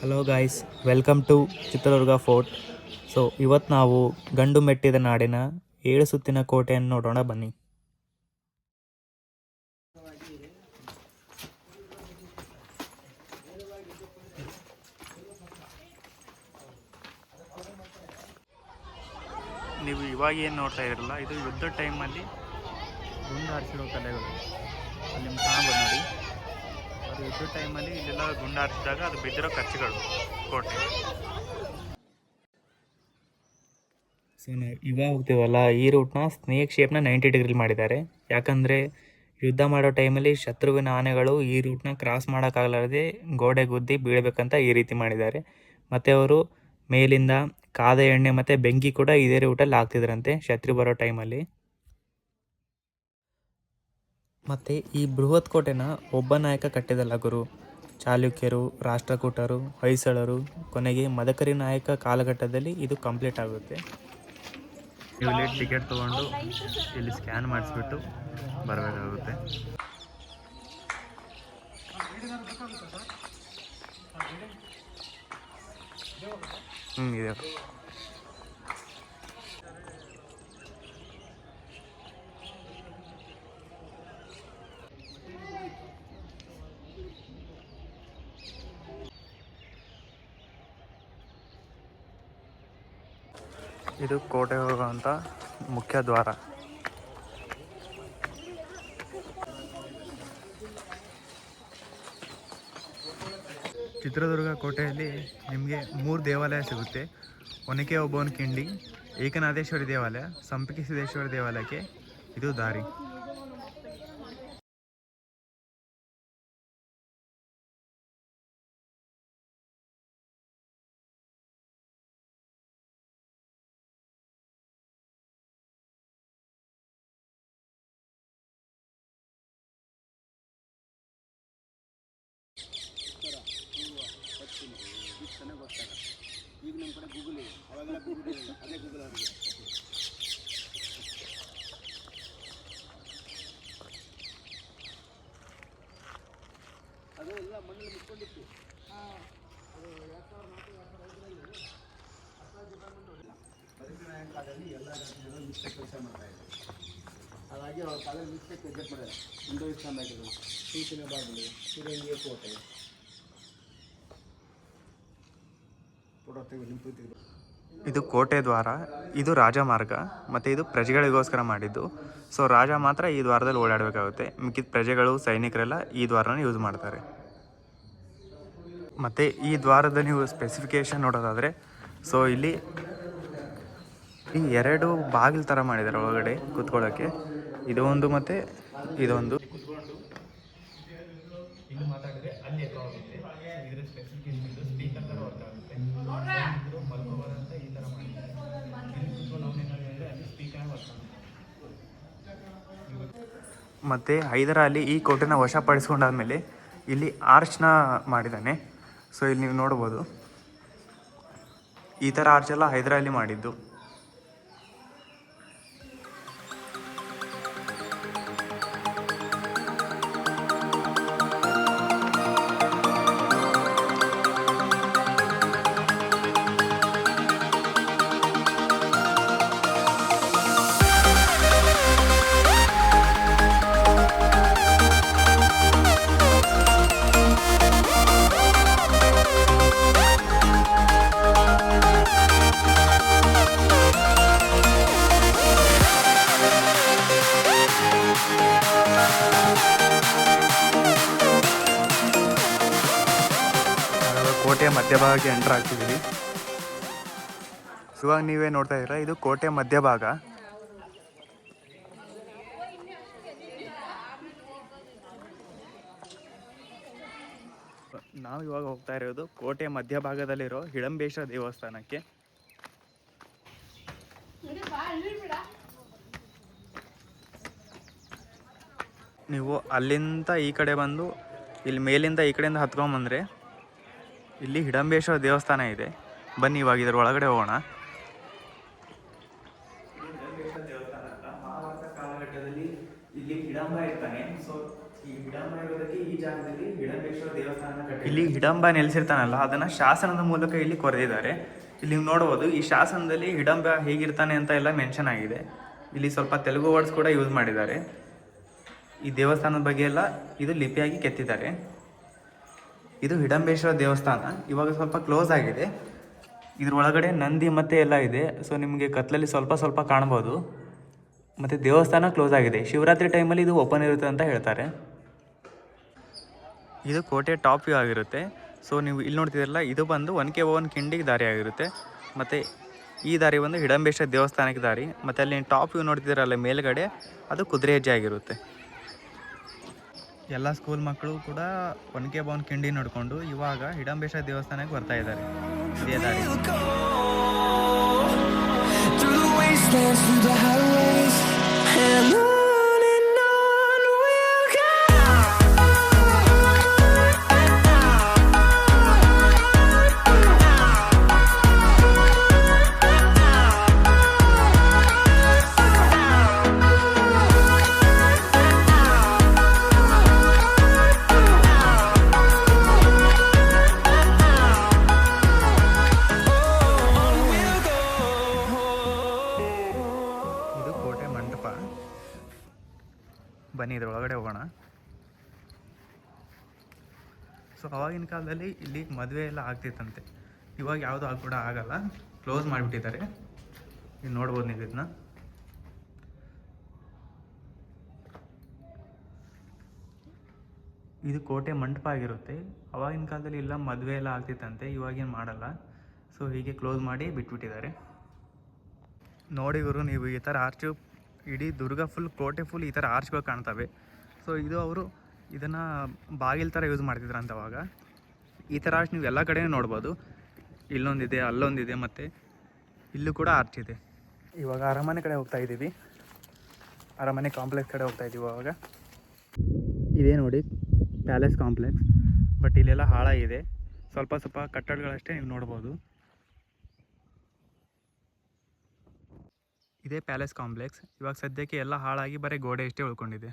Hello guys, welcome to Chitradurga fort. So ಇವತ್ತು ನಾವು ಗಂಡು ಮೆಟ್ಟಿದ ನಾಡಿನ 7 ಸುತ್ತಿನ ಕೋಟೆಯನ್ನು ನೋಡೋಣ ಬನ್ನಿ. ನೀವು ಇವಾಗ ಏನು ನೋಡ್ತಾ ಇರಲ್ಲ, ಇದು ಯುದ್ಧ ಟೈಮಲ್ಲಿ ಗುಂಡು ಹಾರಿಸಿರೋ ಕಲೆಗಳು. ಅಲ್ಲಿ ನಿಮ್ಗೆ ಕಾಣಬಹುದು ನೋಡಿ, ಅದು ಯುದ್ಧ ಟೈಮಲ್ಲಿ ಇಲ್ಲೆಲ್ಲ ಗುಂಡು ಹಾರಿಸಿದಾಗ ಅದು ಬಿದ್ದಿರೋ ಕಚ್ಚೆಗಳು ಕೋಟೆ. ಸೊ ನಾವು ಇವಾಗ ಹೋಗ್ತೀವಲ್ಲ, ಈ ರೂಟ್ನ ಸ್ನೇಕ್ ಶೇಪ್ನ 90 ಡಿಗ್ರಿ ಮಾಡಿದ್ದಾರೆ. ಯಾಕಂದರೆ ಯುದ್ಧ ಮಾಡೋ ಟೈಮಲ್ಲಿ ಶತ್ರುವಿನ ಆನೆಗಳು ಈ ರೂಟ್ನ ಕ್ರಾಸ್ ಮಾಡೋಕ್ಕಾಗಲಾರದೆ ಗೋಡೆ ಗುದ್ದಿ ಬೀಳಬೇಕಂತ ಈ ರೀತಿ ಮಾಡಿದ್ದಾರೆ. ಮತ್ತು ಅವರು ಮೇಲಿಂದ ಕಾದ ಎಣ್ಣೆ ಮತ್ತು ಬೆಂಕಿ ಕೂಡ ಇದೇ ರೂಟಲ್ಲಿ ಹಾಕ್ತಿದ್ರಂತೆ ಶತ್ರು ಬರೋ ಟೈಮಲ್ಲಿ. ಮತ್ತು ಈ ಬೃಹತ್ ಕೋಟೆನ ಒಬ್ಬ ನಾಯಕ ಕಟ್ಟಿದಲ್ಲ ಗುರು. ಚಾಲುಕ್ಯರು, ರಾಷ್ಟ್ರಕೂಟರು, ಹೊಯ್ಸಳರು, ಕೊನೆಗೆ ಮದಕರಿ ನಾಯಕ ಕಾಲಘಟ್ಟದಲ್ಲಿ ಇದು ಕಂಪ್ಲೀಟ್ ಆಗುತ್ತೆ. ಇಲ್ಲಿ ಟಿಕೆಟ್ ತೊಗೊಂಡು ಇಲ್ಲಿ ಸ್ಕ್ಯಾನ್ ಮಾಡಿಸ್ಬಿಟ್ಟು ಬರಬೇಕಾಗುತ್ತೆ. ಇದೆ. ಇದು ಕೋಟೆ ಹೋಗುವಂಥ ಮುಖ್ಯ ದ್ವಾರ. ಚಿತ್ರದುರ್ಗ ಕೋಟೆಯಲ್ಲಿ ನಿಮಗೆ 3 ದೇವಾಲಯ ಸಿಗುತ್ತೆ. ಒನಕೆ ಓಬವ್ವನ ಕಿಂಡಿ, ಏಕನಾಥೇಶ್ವರಿ ದೇವಾಲಯ, ಸಂಪಿಗೆ ಸಿದ್ದೇಶ್ವರ ದೇವಾಲಯಕ್ಕೆ ಇದು ದಾರಿ. ಈಗ ನಮ್ಮ ಕಡೆ ಗೂಗಲ್ ಇದೆ, ಅವಾಗೆಲ್ಲ ಗೂಗಲ್ ಇದೆ, ಅದೇ ಗೂಗಲ್ ಅವರಿಗೆ. ಅದು ಎಲ್ಲ ಮಣ್ಣಲ್ಲಿ ಮುಟ್ಕೊಂಡಿತ್ತು. ಅದು 2004-2005ರಲ್ಲಿ ಬದುಕಿನ ಕಾಲದಲ್ಲಿ ಎಲ್ಲ ರಾಜ್ಯಗಳು ಮಿಸ್ಟೇಕ್ ಕೆಲಸ ಮಾಡ್ತಾ ಇದ್ದಾರೆ. ಹಾಗಾಗಿ ಅವ್ರ ಕಾಲದಲ್ಲಿ ಮಿಸ್ಟೇಕ್ ಎಕ್ಸೆಪ್ಟ್ ಮಾಡಿದ್ದಾರೆ. ಹಿಂದೂಸ್ತಾನ್ ಆಗಿರೋದು, ಸೂಚಿನ ಬಾಗಿಲು, ಶಿರಂಗಿಯ ಕೋಟೆ, ಇದು ಕೋಟೆ ದ್ವಾರ, ಇದು ರಾಜಮಾರ್ಗ, ಮತ್ತು ಇದು ಪ್ರಜೆಗಳಿಗೋಸ್ಕರ ಮಾಡಿದ್ದು. ಸೊ ರಾಜ ಮಾತ್ರ ಈ ದ್ವಾರದಲ್ಲಿ ಓಡಾಡಬೇಕಾಗುತ್ತೆ, ಮಿಕ್ಕಿದ ಪ್ರಜೆಗಳು, ಸೈನಿಕರೆಲ್ಲ ಈ ದ್ವಾರನ ಯೂಸ್ ಮಾಡ್ತಾರೆ. ಮತ್ತು ಈ ದ್ವಾರದ ನೀವು ಸ್ಪೆಸಿಫಿಕೇಷನ್ ನೋಡೋದಾದರೆ, ಸೊ ಇಲ್ಲಿ ಈ 2 ಬಾಗಿಲು ಥರ ಮಾಡಿದ್ದಾರೆ ಒಳಗಡೆ ಕೂತ್ಕೊಳ್ಳೋಕ್ಕೆ. ಇದೊಂದು ಮತ್ತು ಇದೊಂದು. ಕೂತ್ಕೊಂಡು ಇಲ್ಲಿ ಮಾತಾಡಿದ್ರೆ ಅಲ್ಲಿ ಎಕೋ ಆಗುತ್ತೆ. ಇದರ ಸ್ಪೆಸಿಫಿಕೇಶನ್ ಇದು ಸ್ಪೀಕರ್ ಥರ ವರ್ಕ್ ಆಗುತ್ತೆ. ಮಲ್ಕೋಬಾರಂತ ಈ ಥರ ಮಾಡಿದ್ದಾರೆ. ಇಲ್ಲಿ ಕೂತ್ಕೊಂಡು ಅವನೇನಾದ್ರು ಅಂದರೆ ಅಲ್ಲಿ ಸ್ಪೀಕರ್ ವರ್ಕ್ ಆಗುತ್ತೆ. ಮತ್ತು ಹೈದರಾಲಿ ಈ ಕೋಟೆನ ವಶಪಡಿಸ್ಕೊಂಡಾದ್ಮೇಲೆ ಇಲ್ಲಿ ಆರ್ಚ್ನ ಮಾಡಿದ್ದಾನೆ. ಸೊ ಇಲ್ಲಿ ನೀವು ನೋಡ್ಬೋದು, ಈ ಥರ ಆರ್ಚ್ ಎಲ್ಲ ಹೈದರಾಲಿ ಮಾಡಿದ್ದು. ಕೋಟೆಯ ಮಧ್ಯಭಾಗಕ್ಕೆ ಎಂಟರ್ ಆಗ್ತಿದ್ದೀವಿ. ಇವಾಗ ನೀವೇ ನೋಡ್ತಾ ಇದ್ದೀರಾ, ಇದು ಕೋಟೆ ಮಧ್ಯಭಾಗ. ನಾವು ಇವಾಗ ಹೋಗ್ತಾ ಇರೋದು ಕೋಟೆ ಮಧ್ಯಭಾಗದಲ್ಲಿರೋ ಹಿಡಂಬೇಶ್ವರ ದೇವಸ್ಥಾನಕ್ಕೆ. ನೀವು ಅಲ್ಲಿಂದ ಈ ಕಡೆ ಬಂದು ಇಲ್ಲಿ ಮೇಲಿಂದ ಈ ಕಡೆಯಿಂದ ಹತ್ಕೊಂಡ್ಬಂದರೆ ಇಲ್ಲಿ ಹಿಡಂಬೇಶ್ವರ ದೇವಸ್ಥಾನ ಇದೆ. ಬನ್ನಿ ಇವಾಗ ಇದರ ಒಳಗಡೆ ಹೋಗೋಣ. ಮಹಾಭಾರತ ಕಾಲಘಟ್ಟದಲ್ಲಿ ಇಲ್ಲಿ ಹಿಡಂಬ ಇರ್ತಾನೆ. ಸೊ ಈ ಹಿಡಂಬ ಇರೋದಕ್ಕೆ ಈ ಜಾಗದಲ್ಲಿ ಹಿಡಂಬೇಶ್ವರ ದೇವಸ್ಥಾನ ಕಟ್ಟಿದ್ದಾರೆ. ಇಲ್ಲಿ ಹಿಡಂಬ ನೆಲೆಸಿರ್ತಾನಲ್ಲ ಅದನ್ನು ಶಾಸನದ ಮೂಲಕ ಇಲ್ಲಿ ಕೊರೆದಿದ್ದಾರೆ. ಇಲ್ಲಿ ನೀವು ನೋಡ್ಬೋದು ಈ ಶಾಸನದಲ್ಲಿ ಹಿಡಂಬ ಹೇಗಿರ್ತಾನೆ ಅಂತ ಎಲ್ಲ ಮೆನ್ಷನ್ ಆಗಿದೆ. ಇಲ್ಲಿ ಸ್ವಲ್ಪ ತೆಲುಗು ವರ್ಡ್ಸ್ ಕೂಡ ಯೂಸ್ ಮಾಡಿದ್ದಾರೆ. ಈ ದೇವಸ್ಥಾನದ ಬಗ್ಗೆ ಎಲ್ಲ ಇದು ಲಿಪಿಯಾಗಿ ಕೆತ್ತಿದ್ದಾರೆ. ಇದು ಹಿಡಂಬೇಶ್ವರ ದೇವಸ್ಥಾನ. ಇವಾಗ ಸ್ವಲ್ಪ ಕ್ಲೋಸ್ ಆಗಿದೆ. ಇದ್ರ ಒಳಗಡೆ ನಂದಿ ಮತ್ತೆ ಎಲ್ಲ ಇದೆ. ಸೊ ನಿಮಗೆ ಕತ್ಲಲ್ಲಿ ಸ್ವಲ್ಪ ಕಾಣ್ಬೋದು. ಮತ್ತು ದೇವಸ್ಥಾನ ಕ್ಲೋಸ್ ಆಗಿದೆ. ಶಿವರಾತ್ರಿ ಟೈಮಲ್ಲಿ ಇದು ಓಪನ್ ಇರುತ್ತೆ ಅಂತ ಹೇಳ್ತಾರೆ. ಇದು ಕೋಟೆ ಟಾಪ್ ವ್ಯೂ ಆಗಿರುತ್ತೆ. ಸೊ ನೀವು ಇಲ್ಲಿ ನೋಡ್ತಿದ್ದೀರಲ್ಲ, ಇದು ಬಂದು ಒನಕೆ ಓಬವ್ವನ ಕಿಂಡಿಗೆ ದಾರಿ ಆಗಿರುತ್ತೆ. ಮತ್ತು ಈ ದಾರಿ ಬಂದು ಹಿಡಂಬೇಶ್ವರ ದೇವಸ್ಥಾನಕ್ಕೆ ದಾರಿ. ಮತ್ತು ಅಲ್ಲಿ ಟಾಪ್ ವ್ಯೂ ನೋಡ್ತಿದ್ದೀರಲ್ಲ ಮೇಲ್ಗಡೆ, ಅದು ಕುದುರೆ ಹೆಜ್ಜೆ ಆಗಿರುತ್ತೆ. ಎಲ್ಲ ಸ್ಕೂಲ್ ಮಕ್ಕಳು ಕೂಡ ಒನಕೆ ಓಬವ್ವನ ಕಿಂಡಿ ನೋಡಿಕೊಂಡು ಇವಾಗ ಹಿಡಂಬೇಶ್ವರ ದೇವಸ್ಥಾನಕ್ಕೆ ಬರ್ತಾ ಇದ್ದಾರೆ. ಇದೇ ದಾರಿ. ಬನ್ನಿ ಇದ್ರ ಒಳಗಡೆ ಹೋಗೋಣ. ಸೊ ಅವಾಗಿನ ಕಾಲದಲ್ಲಿ ಇಲ್ಲಿ ಮದುವೆ ಎಲ್ಲ ಆಗ್ತಿತ್ತಂತೆ. ಇವಾಗ ಯಾವುದು ಕೂಡ ಆಗಲ್ಲ, ಕ್ಲೋಸ್ ಮಾಡಿಬಿಟ್ಟಿದ್ದಾರೆ. ನೀವು ನೋಡ್ಬೋದು ನೀವು ಇದನ್ನ. ಇದು ಕೋಟೆ ಮಂಟಪ ಆಗಿರುತ್ತೆ. ಅವಾಗಿನ ಕಾಲದಲ್ಲಿ ಇಲ್ಲ ಮದುವೆ ಎಲ್ಲ ಆಗ್ತಿತ್ತಂತೆ, ಇವಾಗೇನು ಮಾಡಲ್ಲ. ಸೊ ಹೀಗೆ ಕ್ಲೋಸ್ ಮಾಡಿ ಬಿಟ್ಬಿಟ್ಟಿದ್ದಾರೆ. ನೋಡಿ ಗುರು, ನೀವು ಈ ಥರ ಆರ್ಚು, ಇಡೀ ದುರ್ಗ ಫುಲ್, ಕೋಟೆ ಫುಲ್ ಈ ಥರ ಆರ್ಚ್ಗಳು ಕಾಣ್ತವೆ. ಸೊ ಇದು ಅವರು ಇದನ್ನು ಬಾಗಿಲು ಥರ ಯೂಸ್ ಮಾಡ್ತಿದ್ರಂತ ಅವಾಗ. ಈ ಥರ ಆರ್ಚ್ ನೀವು ಎಲ್ಲ ಕಡೆಯೂ ನೋಡ್ಬೋದು. ಇಲ್ಲೊಂದಿದೆ, ಅಲ್ಲೊಂದಿದೆ, ಮತ್ತು ಇಲ್ಲೂ ಕೂಡ ಆರ್ಚ್ ಇದೆ. ಇವಾಗ ಅರಮನೆ ಕಡೆ ಹೋಗ್ತಾ ಇದ್ದೀವಿ. ಅರಮನೆ ಕಾಂಪ್ಲೆಕ್ಸ್ ಕಡೆ ಹೋಗ್ತಾ ಇದ್ದೀವಿ. ಇವಾಗ ಇದೇ ನೋಡಿ ಪ್ಯಾಲೇಸ್ ಕಾಂಪ್ಲೆಕ್ಸ್. ಬಟ್ ಇಲ್ಲೆಲ್ಲ ಹಾಳಾಗಿದೆ. ಸ್ವಲ್ಪ ಕಟ್ಟಡಗಳಷ್ಟೇ ನೀವು ನೋಡ್ಬೋದು. ಇದೇ ಪ್ಯಾಲೇಸ್ ಕಾಂಪ್ಲೆಕ್ಸ್. ಇವಾಗ ಸದ್ಯಕ್ಕೆ ಎಲ್ಲ ಹಾಳಾಗಿ ಬರೀ ಗೋಡೆ ಅಷ್ಟೇ ಉಳ್ಕೊಂಡಿದೆ.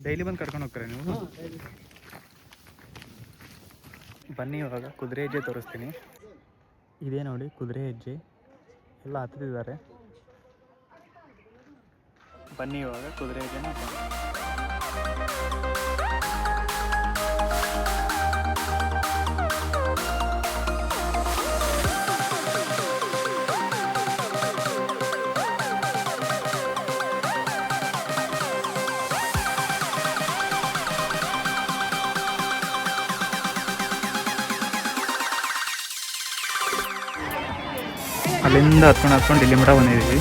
ಡೈಲಿ ಬಂದು ಕರ್ಕೊಂಡು ಹೋಗ್ತಾರೆ ನೀವು? ಬನ್ನಿ ಇವಾಗ ಕುದುರೆ ಹೆಜ್ಜೆ ತೋರಿಸ್ತೀನಿ. ಇದೇ ನೋಡಿ ಕುದುರೆ ಹೆಜ್ಜೆ, ಎಲ್ಲ ಹತ್ತಿದ್ದಾರೆ. ಬನ್ನಿ ಇವಾಗ ಕುದುರೆ ಹೆಜ್ಜೆನ ಅಲ್ಲಿಂದ ಹತ್ಕೊಂಡು ಇಲ್ಲಿ ಮಠ ಬಂದಿದ್ದೀವಿ.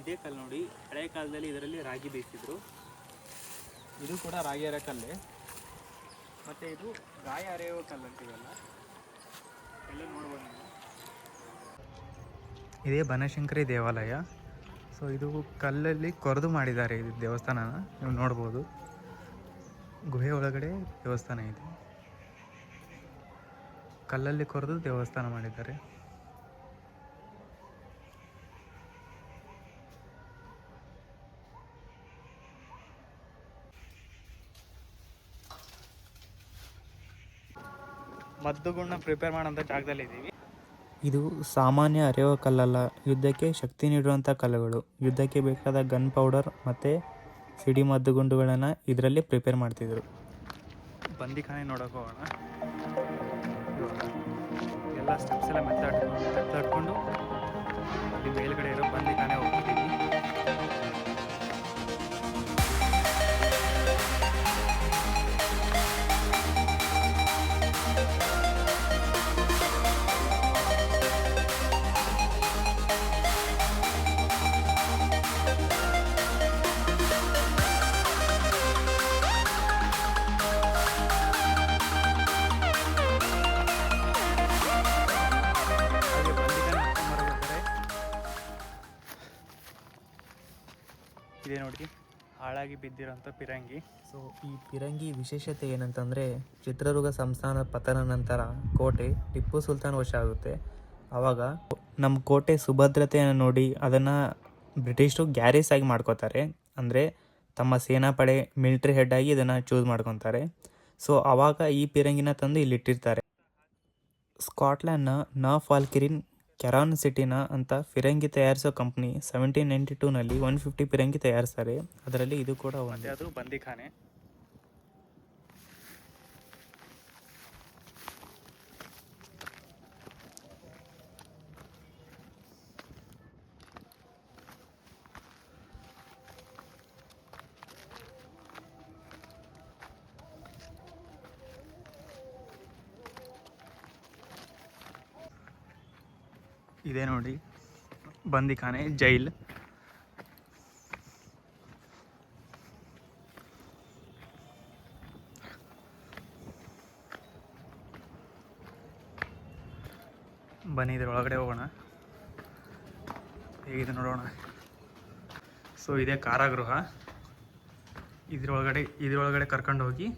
ಇದೇ ಕಲ್ಲು ನೋಡಿ, ಹಳೆ ಕಾಲದಲ್ಲಿ ಇದರಲ್ಲಿ ರಾಗಿ ಬೇಯಿಸಿದ್ರು. ಇದು ಕೂಡ ರಾಗಿ ಅರೆ ಕಲ್ಲೇ. ಮತ್ತು ಇದು ಗಾಯ ಅರೆಯುವ ಕಲ್ಲು ಅಂತೀವಲ್ಲ, ಎಲ್ಲ ನೋಡ್ಬೋದು ನೀವು. ಇದೇ ಬನಶಂಕರಿ ದೇವಾಲಯ. ಸೊ ಇದು ಕಲ್ಲಲ್ಲಿ ಕೊರೆದು ಮಾಡಿದ್ದಾರೆ ಇದು ದೇವಸ್ಥಾನನ, ನೀವು ನೋಡ್ಬೋದು. ಗುಹೆ ಒಳಗಡೆ ದೇವಸ್ಥಾನ ಇದೆ. ಕಲ್ಲಲ್ಲಿ ಕೊರೆದು ದೇವಸ್ಥಾನ ಮಾಡಿದ್ದಾರೆ. ಮದ್ದುಗುಂಡ ಪ್ರಿಪೇರ್ ಮಾಡೋಂಥ ಜಾಗದಲ್ಲಿ ಇದ್ದೀವಿ. ಇದು ಸಾಮಾನ್ಯ ಅರೆಯುವ ಕಲ್ಲಲ್ಲ, ಯುದ್ಧಕ್ಕೆ ಶಕ್ತಿ ನೀಡುವಂಥ ಕಲ್ಲುಗಳು. ಯುದ್ಧಕ್ಕೆ ಬೇಕಾದ ಗನ್ ಪೌಡರ್ ಮತ್ತು ಸಿಡಿ ಮದ್ದುಗುಂಡುಗಳನ್ನು ಇದರಲ್ಲಿ ಪ್ರಿಪೇರ್ ಮಾಡ್ತಿದ್ರು. ಬಂದಿಖಾನೆ ನೋಡೋಕೆ ಹೋಗೋಣ. ಎಲ್ಲ ಸ್ಟೆಪ್ಸ್ ಎಲ್ಲ ಮೆತ್ತಾಡ್ಕೊಂಡು ಇಲ್ಲಿ ಮೇಲ್ಗಡೆ ಇರೋ ಬಂದಿಖಾನೆ ಹೋಗ್ತೀವಿ. ಇದೆ ನೋಡಿ ಹಾಳಾಗಿ ಬಿದ್ದಿರೋಂಥ ಪಿರಂಗಿ. ಸೊ ಈ ಪಿರಂಗಿ ವಿಶೇಷತೆ ಏನಂತಂದರೆ ಚಿತ್ರದುರ್ಗ ಸಂಸ್ಥಾನ ಪತನ ನಂತರ ಕೋಟೆ ಟಿಪ್ಪು ಸುಲ್ತಾನ್ ವಶ ಆಗುತ್ತೆ. ಆವಾಗ ನಮ್ಮ ಕೋಟೆ ಸುಭದ್ರತೆಯನ್ನು ನೋಡಿ ಅದನ್ನು ಬ್ರಿಟಿಷರು ಗ್ಯಾರೇಜ್ ಆಗಿ ಮಾಡ್ಕೋತಾರೆ. ಅಂದರೆ ತಮ್ಮ ಸೇನಾಪಡೆ ಮಿಲಿಟ್ರಿ ಹೆಡ್ ಆಗಿ ಇದನ್ನು ಚೂಸ್ ಮಾಡ್ಕೊತಾರೆ. ಸೊ ಆವಾಗ ಈ ಪಿರಂಗಿನ ತಂದು ಇಲ್ಲಿಟ್ಟಿರ್ತಾರೆ. ಸ್ಕಾಟ್ಲ್ಯಾಂಡ್ನ ಫಾಲ್ಕಿರಿನ್ ಕೆರಾನ್ ಸಿಟಿನ ಅಂತ ಫಿರಂಗಿ ತಯಾರಿಸೋ ಕಂಪ್ನಿ 1792ನಲ್ಲಿ 150 ಪಿರಂಗಿ ತಯಾರಿಸ್ತಾರೆ. ಅದರಲ್ಲಿ ಇದು ಕೂಡ ಒಂದು. ಅದು ಬಂದಿಖಾನೆ. ಇದೆ ನೋಡಿ ಬಂದಿಖಾನೆ, ಜೈಲ್. ಬನ್ನಿ ಇದ್ರ ಒಳಗಡೆ ಹೋಗೋಣ, ಹೇಗಿದೆ ನೋಡೋಣ. ಸೊ ಇದೇ ಕಾರಾಗೃಹ. ಇದ್ರೊಳಗಡೆ ಕರ್ಕೊಂಡು ಹೋಗಿ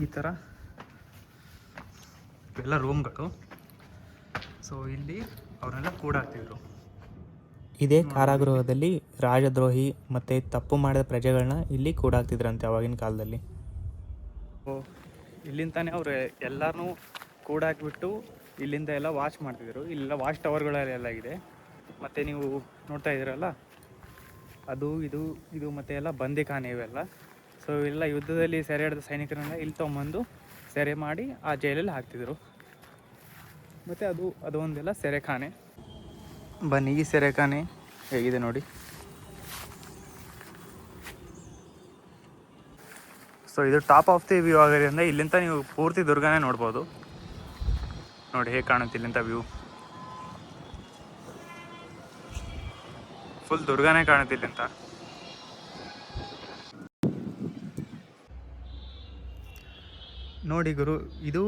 ಈ ಥರ ಎಲ್ಲ ರೂಮ್ಗಳು. ಸೊ ಇಲ್ಲಿ ಅವರೆಲ್ಲ ಕೂಡಾಕ್ತಿದ್ರು. ಇದೇ ಕಾರಾಗೃಹದಲ್ಲಿ ರಾಜದ್ರೋಹಿ ಮತ್ತು ತಪ್ಪು ಮಾಡಿದ ಪ್ರಜೆಗಳನ್ನ ಇಲ್ಲಿ ಕೂಡಾಕ್ತಿದ್ರಂತೆ ಆವಾಗಿನ ಕಾಲದಲ್ಲಿ. ಇಲ್ಲಿಂದಾನೆ ಅವರು ಎಲ್ಲರನ್ನೂ ಕೂಡಾಕ್ಬಿಟ್ಟು ಇಲ್ಲಿಂದ ಎಲ್ಲ ವಾಚ್ ಮಾಡ್ತಿದ್ರು. ಇಲ್ಲೆಲ್ಲ ವಾಚ್ ಟವರ್ಗಳೆಲ್ಲ ಇದೆ. ಮತ್ತು ನೀವು ನೋಡ್ತಾ ಇದ್ದೀರಲ್ಲ, ಅದು ಇದು ಮತ್ತು ಎಲ್ಲ ಬಂದಿಖಾನೆ ಇವೆಲ್ಲ. ಸೊ ಇವೆಲ್ಲ ಯುದ್ಧದಲ್ಲಿ ಸೆರೆ ಹಿಡಿದ ಸೈನಿಕರನ್ನ ಇಲ್ಲಿ ತೊಗೊಂಬಂದು ಸೆರೆ ಮಾಡಿ ಆ ಜೈಲಲ್ಲಿ ಹಾಕ್ತಿದ್ರು. ಮತ್ತು ಅದು ಒಂದೆಲ್ಲ ಸೆರೆಖಾನೆ. ಬನ್ನಿ ಈ ಸೆರೆಖಾನೆ ಹೇಗಿದೆ ನೋಡಿ. ಸೊ ಇದು ಟಾಪ್ ಆಫ್ ದಿ ವ್ಯೂ ಆಗಿರೋದ್ರಿಂದ ಇಲ್ಲಿಂದ ನೀವು ಪೂರ್ತಿ ದುರ್ಗನೇ ನೋಡ್ಬೋದು. ನೋಡಿ ಹೇಗೆ ಕಾಣುತ್ತೆ ಇಲ್ಲಿಂದ ವ್ಯೂ. ಫುಲ್ ದುರ್ಗನೇ ಕಾಣುತ್ತೆ ಇಲ್ಲಿಂದ. ನೋಡಿ ಗುರು, ಇದು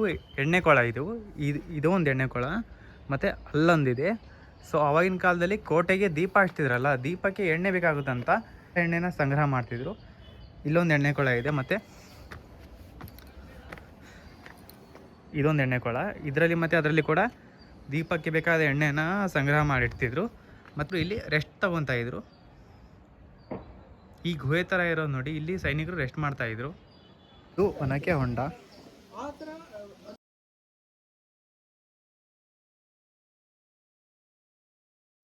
ಎಣ್ಣೆ ಕೊಳ. ಇದು ಒಂದು ಎಣ್ಣೆ ಕೊಳ, ಮತ್ತು ಅಲ್ಲೊಂದಿದೆ. ಸೊ ಆವಾಗಿನ ಕಾಲದಲ್ಲಿ ಕೋಟೆಗೆ ದೀಪ ಹಚ್ತಿದ್ರಲ್ಲ, ದೀಪಕ್ಕೆ ಎಣ್ಣೆ ಬೇಕಾಗುತ್ತಂತ ಎಣ್ಣೆನ ಸಂಗ್ರಹ ಮಾಡ್ತಿದ್ರು. ಇಲ್ಲೊಂದು ಎಣ್ಣೆ ಕೊಳ ಇದೆ, ಮತ್ತು ಇದೊಂದು ಎಣ್ಣೆ ಕೊಳ. ಇದರಲ್ಲಿ ಮತ್ತು ಅದರಲ್ಲಿ ಕೂಡ ದೀಪಕ್ಕೆ ಬೇಕಾದ ಎಣ್ಣೆನ ಸಂಗ್ರಹ ಮಾಡಿಡ್ತಿದ್ರು. ಮತ್ತು ಇಲ್ಲಿ ರೆಸ್ಟ್ ತಗೊತಾಯಿದ್ರು. ಈ ಗುಹೆ ಥರ ಇರೋದು ನೋಡಿ, ಇಲ್ಲಿ ಸೈನಿಕರು ರೆಸ್ಟ್ ಮಾಡ್ತಾಯಿದ್ರು. ಇದು ಒನಕೆ ಹೊಂಡ.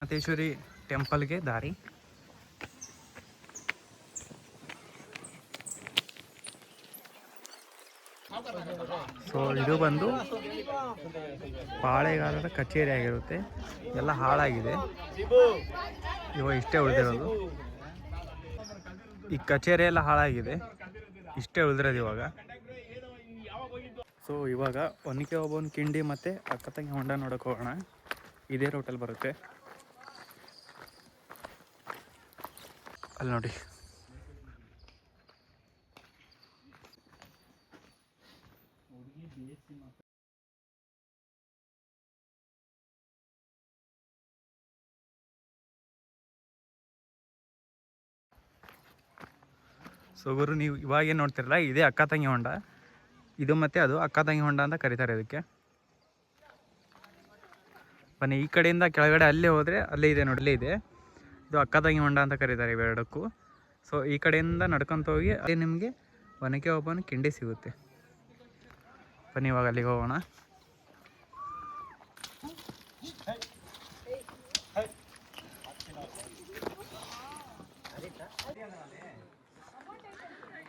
ಮಾತೇಶ್ವರಿ ಟೆಂಪಲ್ಗೆ ದಾರಿ. ಸೊ ಇದು ಬಂದು ಪಾಳೆಗಾರರ ಕಚೇರಿ ಆಗಿರುತ್ತೆ. ಎಲ್ಲ ಹಾಳಾಗಿದೆ, ಇವಾಗ ಇಷ್ಟೇ ಉಳಿದಿರೋದು. ಈ ಕಚೇರಿ ಎಲ್ಲ ಹಾಳಾಗಿದೆ, ಇಷ್ಟೇ ಉಳಿದಿರೋದು ಇವಾಗ. ಸೊ ಇವಾಗ ಒನಕೆ ಓಬವ್ವನ ಕಿಂಡಿ ಮತ್ತು ಅಕ್ಕ ತಂಗಿ ಹೊಂಡ ನೋಡೋಕೆ ಹೋಗೋಣ. ಇದೇ ರೋಟಲ್ಲಿ ಬರುತ್ತೆ, ಅಲ್ಲಿ ನೋಡಿ. ಸೊ ಗುರು, ನೀವು ಇವಾಗೇನು ನೋಡ್ತಿರಲ್ಲ, ಇದೇ ಅಕ್ಕ ತಂಗಿ ಹೊಂಡ. ಇದು ಮತ್ತು ಅದು ಅಕ್ಕ ತಂಗಿ ಹೊಂಡ ಅಂತ ಕರೀತಾರೆ ಇದಕ್ಕೆ. ಬನ್ನಿ ಈ ಕಡೆಯಿಂದ ಕೆಳಗಡೆ ಅಲ್ಲೇ ಹೋದರೆ ಅಲ್ಲೇ ಇದೆ ನೋಡಿ, ಅಲ್ಲೇ ಇದೆ. ಇದು ಅಕ್ಕ ತಂಗಿ ಹೊಂಡ ಅಂತ ಕರೀತಾರೆ ಇವೆರಡಕ್ಕೂ. ಸೊ ಈ ಕಡೆಯಿಂದ ನಡ್ಕೊತ ಹೋಗಿ ಅಲ್ಲಿ ನಿಮಗೆ ಒನಕೆ ಓಬವ್ವನ ಕಿಂಡಿ ಸಿಗುತ್ತೆ. ಬನ್ನಿ ಇವಾಗ ಅಲ್ಲಿಗೆ ಹೋಗೋಣ.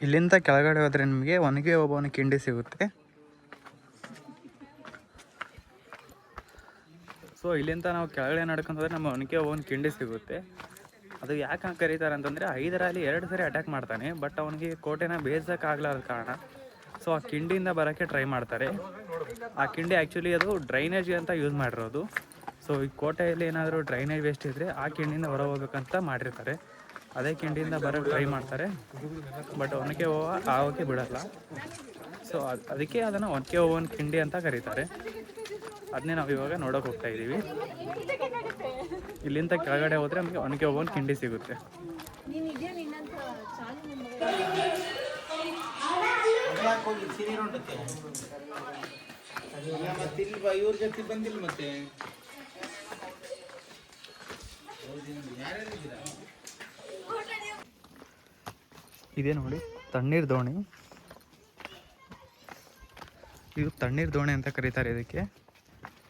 ಇಲ್ಲಿಂದ ಕೆಳಗಡೆ ಹೋದರೆ ನಿಮಗೆ ಒನಕೆ ಓಬವ್ವನ ಕಿಂಡಿ ಸಿಗುತ್ತೆ. ಸೊ ಇಲ್ಲಿಂದ ನಾವು ಕೆಳಗಡೆ ನಡ್ಕೊಂಡು ಹೋದರೆ ನಮ್ಮ ಒನಕೆ ಓಬವ್ವನ ಕಿಂಡಿ ಸಿಗುತ್ತೆ. ಅದು ಯಾಕೆ ಕರೀತಾರೆ ಅಂತಂದರೆ, ಹೈದರಾಲಿ 2 ಸರಿ ಅಟ್ಯಾಕ್ ಮಾಡ್ತಾನೆ, ಬಟ್ ಅವನಿಗೆ ಕೋಟೆನ ಬೇಯಿಸೋಕ್ಕಾಗಲಾರದ ಕಾರಣ ಸೊ ಆ ಕಿಂಡಿಯಿಂದ ಬರೋಕ್ಕೆ ಟ್ರೈ ಮಾಡ್ತಾರೆ. ಆ ಕಿಂಡಿ ಆ್ಯಕ್ಚುಲಿ ಅದು ಡ್ರೈನೇಜ್ಗೆ ಅಂತ ಯೂಸ್ ಮಾಡಿರೋದು. ಸೊ ಈ ಕೋಟೆಯಲ್ಲಿ ಏನಾದರೂ ಡ್ರೈನೇಜ್ ವೇಸ್ಟ್ ಇದ್ದರೆ ಆ ಕಿಂಡಿಯಿಂದ ಹೊರ ಹೋಗ್ಬೇಕಂತ ಮಾಡಿರ್ತಾರೆ. ಅದೇ ಕಿಂಡಿಯಿಂದ ಬರೋಕ್ಕೆ ಟ್ರೈ ಮಾಡ್ತಾರೆ, ಬಟ್ ಒನಕೆ ಓಬವ್ವ ಆಗೋಕ್ಕೆ ಬಿಡಲ್ಲ. ಸೊ ಅದಕ್ಕೆ ಅದನ್ನು ಒನಕೆ ಓಬವ್ವನ ಕಿಂಡಿ ಅಂತ ಕರೀತಾರೆ. ಅದನ್ನೇ ನಾವು ಇವಾಗ ನೋಡೋಕೆ ಹೋಗ್ತಾ ಇದ್ದೀವಿ. ಇಲ್ಲಿಂದ ಕೆಳಗಡೆ ಹೋದರೆ ನಮಗೆ ಒನಕೆ ಓಬವ್ವನ ಕಿಂಡಿ ಸಿಗುತ್ತೆ. ಮತ್ತೆ ಇವ್ರ ಜೊತೆ ಬಂದಿಲ್ಲ ಮತ್ತೆ ಇದೇ ನೋಡಿ ತಣ್ಣೀರ್ ದೋಣಿ. ಇದು ತಣ್ಣೀರ್ ದೋಣಿ ಅಂತ ಕರೀತಾರೆ ಇದಕ್ಕೆ.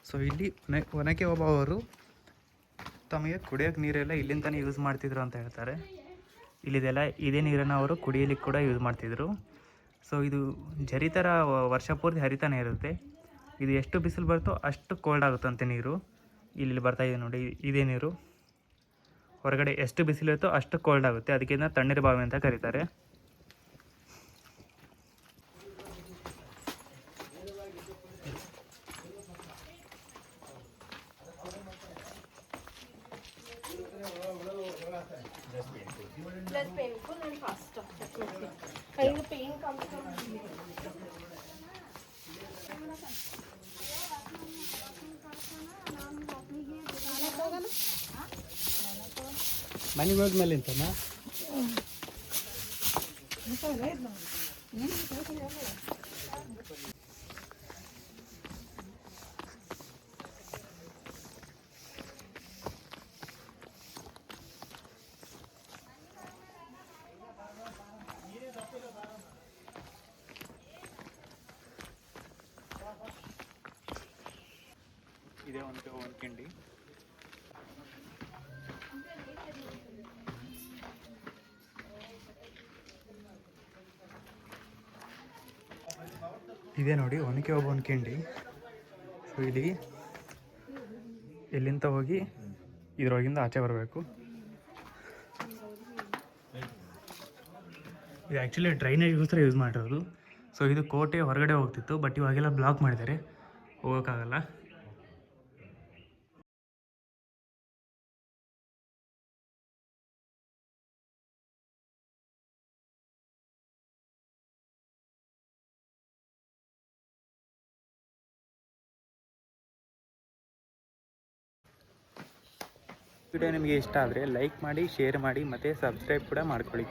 ಸೊ ಇಲ್ಲಿ ಒನಕೆ ಓಬವ್ವರು ತಮಗೆ ಕುಡಿಯೋಕ್ಕೆ ನೀರೆಲ್ಲ ಇಲ್ಲಿಂದನೇ ಯೂಸ್ ಮಾಡ್ತಿದ್ರು ಅಂತ ಹೇಳ್ತಾರೆ. ಇಲ್ಲಿದೆಲ್ಲ ಇದೇ ನೀರನ್ನು ಅವರು ಕುಡಿಯಲಿಕ್ಕೆ ಕೂಡ ಯೂಸ್ ಮಾಡ್ತಿದ್ರು. ಸೊ ಇದು ಝರಿ ಥರ ವರ್ಷ ಪೂರ್ತಿ ಹರಿತಾನೆ ಇರುತ್ತೆ. ಇದು ಎಷ್ಟು ಬಿಸಿಲು ಬರುತ್ತೋ ಅಷ್ಟು ಕೋಲ್ಡ್ ಆಗುತ್ತಂತೆ ನೀರು. ಇಲ್ಲಿ ಬರ್ತಾಯಿದೆ ನೋಡಿ, ಇದೇ ನೀರು. ಹೊರಗಡೆ ಎಷ್ಟು ಬಿಸಿಲಿರುತ್ತೋ ಅಷ್ಟು ಕೋಲ್ಡ್ ಆಗುತ್ತೆ, ಅದಕ್ಕೆ ಇದನ್ನ ತಣ್ಣೀರು ಬಾವಿ ಅಂತ ಕರೀತಾರೆ. Less painful and faster. And the pain comes from ಮನೆಗೆ ಹೋದ್ಮೇಲೆ ಅಂತನಾ ಇದೇ ಒಂದು ಕಿಂಡಿ. ಇದೇ ನೋಡಿ ಒನಕೆ ಓಬವ್ವನ ಕಿಂಡಿ. ಸೊ ಇಲ್ಲಿಂದ ಹೋಗಿ ಇದರೊಳಗಿಂದ ಆಚೆ ಬರಬೇಕು. ಇದು ಆ್ಯಕ್ಚುಲಿ ಡ್ರೈನೇಜ್ಗೋಸ್ಕರ ಯೂಸ್ ಮಾಡಿರೋದು. ಸೊ ಇದು ಕೋಟೆ ಹೊರಗಡೆ ಹೋಗ್ತಿತ್ತು, ಬಟ್ ಇವಾಗೆಲ್ಲ ಬ್ಲಾಕ್ ಮಾಡಿದ್ದಾರೆ, ಹೋಗೋಕ್ಕಾಗಲ್ಲ. ವಿಡಿಯೋ ನಿಮಗೆ ಇಷ್ಟ ಆದರೆ ಲೈಕ್ ಮಾಡಿ, ಶೇರ್ ಮಾಡಿ ಮತ್ತು ಸಬ್ಸ್ಕ್ರೈಬ್ ಕೂಡ ಮಾಡ್ಕೊಳ್ಳಿ.